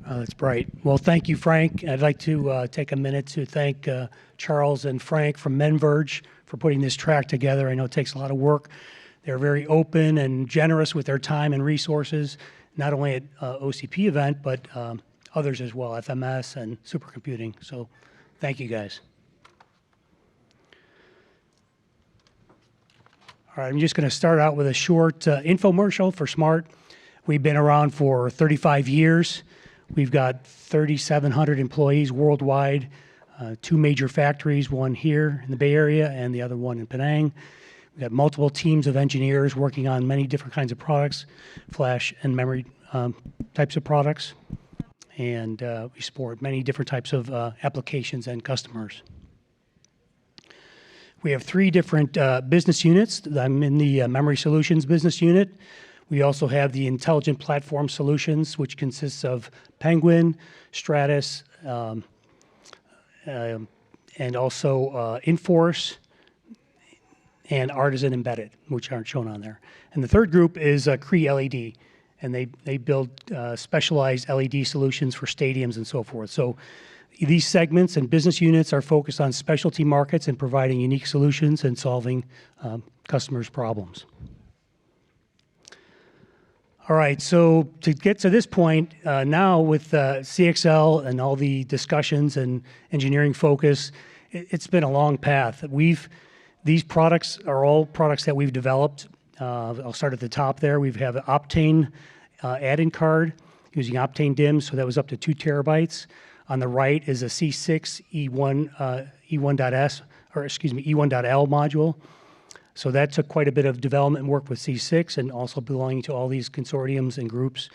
That's bright. Well, thank you, Frank. I'd like to take a minute to thank Charles and Frank from Menverge for putting this track together. I know it takes a lot of work. They're very open and generous with their time and resources, not only at OCP event, but others as well, FMS and supercomputing. So thank you, guys. All right, I'm just going to start out with a short infomercial for SMART. We've been around for 35 years. We've got 3,700 employees worldwide, 2 major factories, one here in the Bay Area and the other one in Penang. We've got multiple teams of engineers working on many different kinds of products, flash and memory types of products. And we support many different types of applications and customers. We have 3 different business units. I'm in the Memory Solutions business unit. We also have the Intelligent Platform Solutions, which consists of Penguin, Stratus, and also Inforce and Artisan Embedded, which aren't shown on there. And the third group is Cree LED, and they build specialized LED solutions for stadiums and so forth. So these segments and business units are focused on specialty markets and providing unique solutions and solving customers' problems. All right, so to get to this point, now with CXL and all the discussions and engineering focus, it's been a long path. These products are all products that we've developed. I'll start at the top there. We have an Optane add-in card using Optane DIMMs, so that was up to 2 terabytes. On the right is a C6 E1.S, or excuse me, E1.L module. So that took quite a bit of development work with C6 and also belonging to all these consortiums and groups.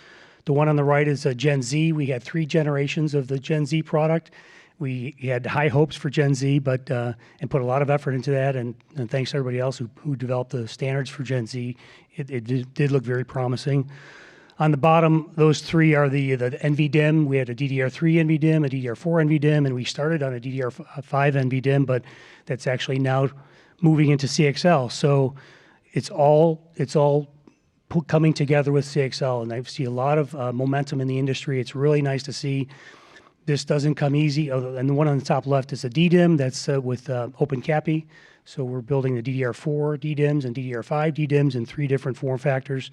The one on the right is a Gen Z. We had 3 generations of the Gen Z product. We had high hopes for Gen Z, but and put a lot of effort into that. And thanks to everybody else who developed the standards for Gen Z. It did look very promising. On the bottom, those 3 are the NVDIMM. We had a DDR3 NVDIMM, a DDR4 NVDIMM, and we started on a DDR5 NVDIMM, but that's actually now moving into CXL. So it's all coming together with CXL, and I see a lot of momentum in the industry. It's really nice to see. This doesn't come easy. And the one on the top left is a DDIMM that's with OpenCAPI. So we're building the DDR4 DDIMMs and DDR5 DDIMMs in 3 different form factors.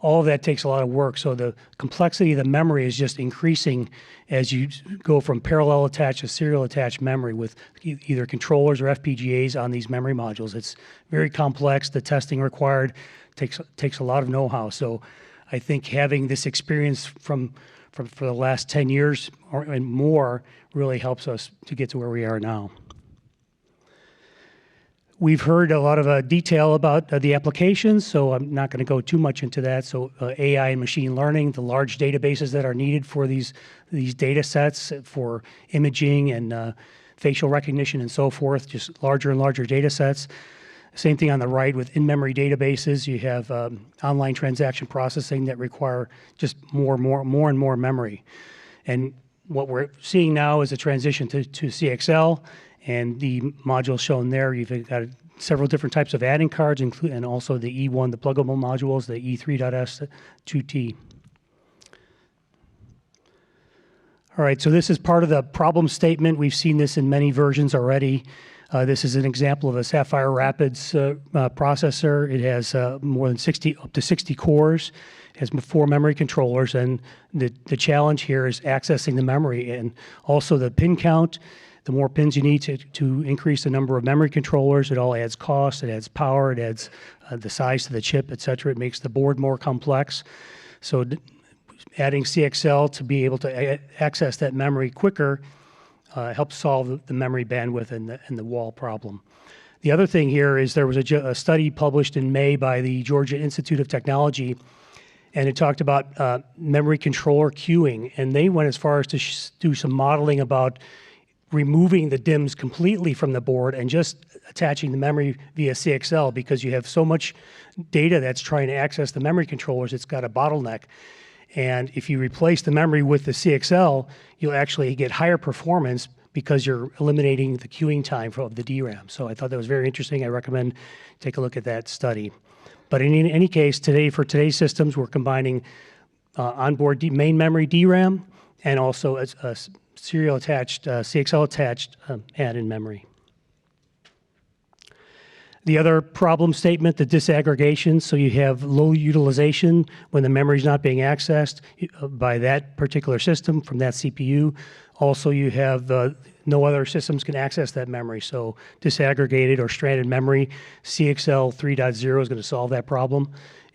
All of that takes a lot of work. So the complexity of the memory is just increasing as you go from parallel attached to serial attached memory with either controllers or FPGAs on these memory modules. It's very complex. The testing required takes a lot of know-how. So I think having this experience for the last 10 years and more really helps us to get to where we are now. We've heard a lot of detail about the applications, so I'm not going to go too much into that. So AI and machine learning, the large databases that are needed for these data sets for imaging and facial recognition and so forth, just larger and larger data sets. Same thing on the right with in-memory databases. You have online transaction processing that require just more and more memory. And what we're seeing now is a transition to CXL. And the modules shown there, you've got several different types of add-in cards, and also the E1, the pluggable modules, the E3.S 2T. All right, so this is part of the problem statement. We've seen this in many versions already. This is an example of a Sapphire Rapids processor. It has more than up to 60 cores. It has 4 memory controllers, and the challenge here is accessing the memory and also the pin count. The more pins you need to increase the number of memory controllers, it all adds cost, it adds power, it adds the size to the chip, et cetera. It makes the board more complex. So adding CXL to be able to access that memory quicker helps solve the memory bandwidth and the wall problem. The other thing here is there was a study published in May by the Georgia Institute of Technology, and it talked about memory controller queuing. And they went as far as to do some modeling about removing the DIMMs completely from the board and just attaching the memory via CXL, because you have so much data that's trying to access the memory controllers, it's got a bottleneck. And if you replace the memory with the CXL, you'll actually get higher performance because you're eliminating the queuing time of the DRAM. So I thought that was very interesting. I recommend take a look at that study. But in any case, for today's systems, we're combining onboard main memory DRAM and also a serial attached, CXL attached add-in memory. The other problem statement, the disaggregation, so you have low utilization when the memory is not being accessed by that particular system from that CPU. Also, you have no other systems can access that memory, so disaggregated or stranded memory. CXL 3.0 is going to solve that problem,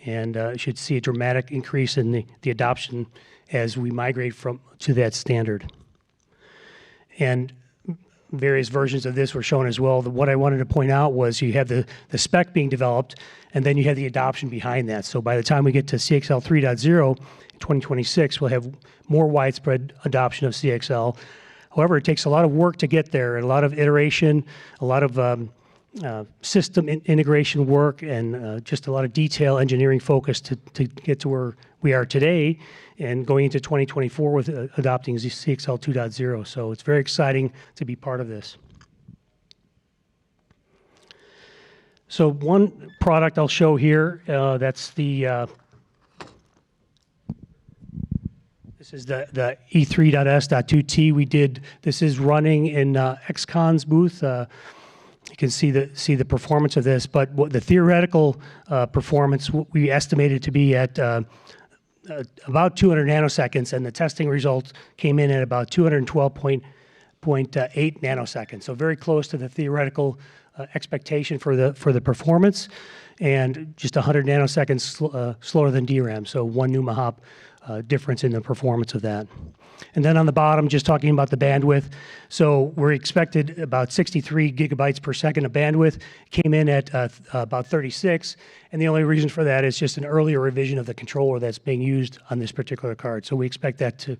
and should see a dramatic increase in the adoption as we migrate to that standard. And various versions of this were shown as well. What I wanted to point out was you have the spec being developed, and then you have the adoption behind that. So by the time we get to CXL 3.0 in 2026, we'll have more widespread adoption of CXL. However, it takes a lot of work to get there, a lot of iteration, a lot of system integration work, and just a lot of detail engineering focus to get to where we are today and going into 2024 with adopting CXL 2.0. So it's very exciting to be part of this. So one product I'll show here, that's the this is the E3.S.2T. This is running in XCon's booth. You can see the performance of this, but the theoretical performance we estimated to be at about 200 nanoseconds, and the testing results came in at about 212.8 nanoseconds. So very close to the theoretical expectation for the performance, and just 100 nanoseconds slower than DRAM. So 1 numahop difference in the performance of that. And then on the bottom, just talking about the bandwidth. So we're expected about 63 gigabytes per second of bandwidth, came in at about 36. And the only reason for that is just an earlier revision of the controller that's being used on this particular card. So we expect that to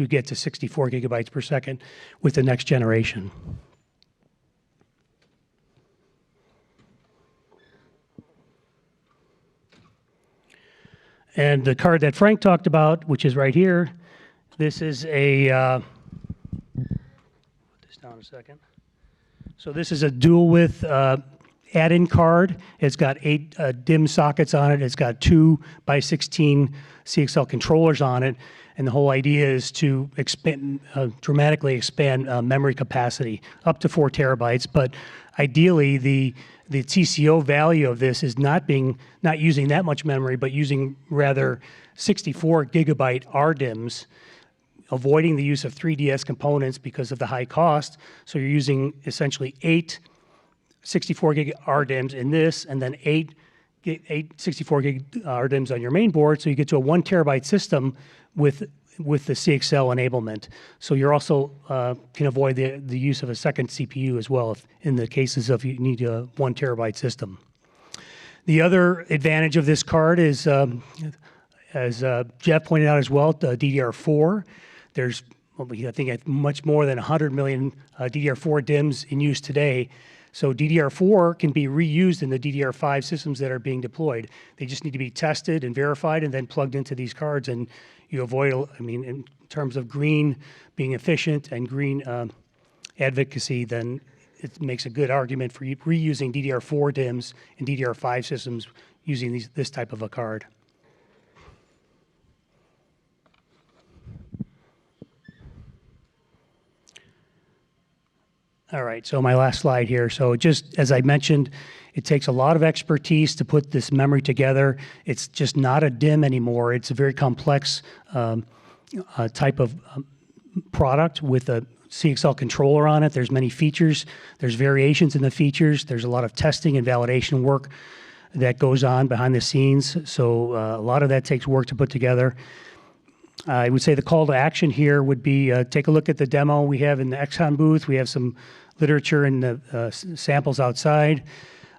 get to 64 gigabytes per second with the next generation. And the card that Frank talked about, which is right here, this is a, put this down a second. So this is a dual width add-in card. It's got 8 DIMM sockets on it. It's got 2 by 16 CXL controllers on it. And the whole idea is to expand, dramatically expand memory capacity up to 4 terabytes. But ideally, the TCO value of this is not using that much memory, but using rather 64 gigabyte RDIMMs, avoiding the use of 3DS components because of the high cost. So you're using essentially 8 64 gig RDIMMs in this, and then 8 64 gig RDIMMs on your main board. So you get to a 1 terabyte system with the CXL enablement. So you're also can avoid the use of a second CPU as well in the cases of you need a 1 terabyte system. The other advantage of this card is, as Jeff pointed out as well, the DDR4. There's, I think, much more than 100 million DDR4 DIMMs in use today. So DDR4 can be reused in the DDR5 systems that are being deployed. They just need to be tested and verified and then plugged into these cards. And you avoid, I mean, in terms of green being efficient and green advocacy, then it makes a good argument for reusing DDR4 DIMMs in DDR5 systems using this type of a card. All right, so my last slide here. So just as I mentioned, it takes a lot of expertise to put this memory together. It's just not a DIMM anymore. It's a very complex type of product with a CXL controller on it. There's many features. There's variations in the features. There's a lot of testing and validation work that goes on behind the scenes. So a lot of that takes work to put together. I would say the call to action here would be take a look at the demo we have in the XCon booth. We have some literature and the samples outside.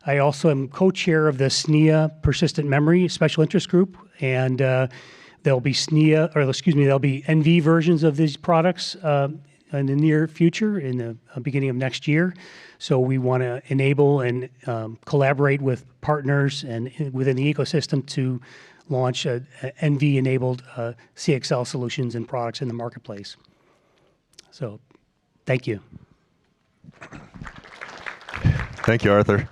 I also am co-chair of the SNIA Persistent Memory Special Interest Group, and there'll be SNIA, or excuse me, there'll be NV versions of these products in the near future, in the beginning of next year. So we want to enable and collaborate with partners and within the ecosystem to launch NV-enabled CXL solutions and products in the marketplace. So, thank you. Thank you, Arthur.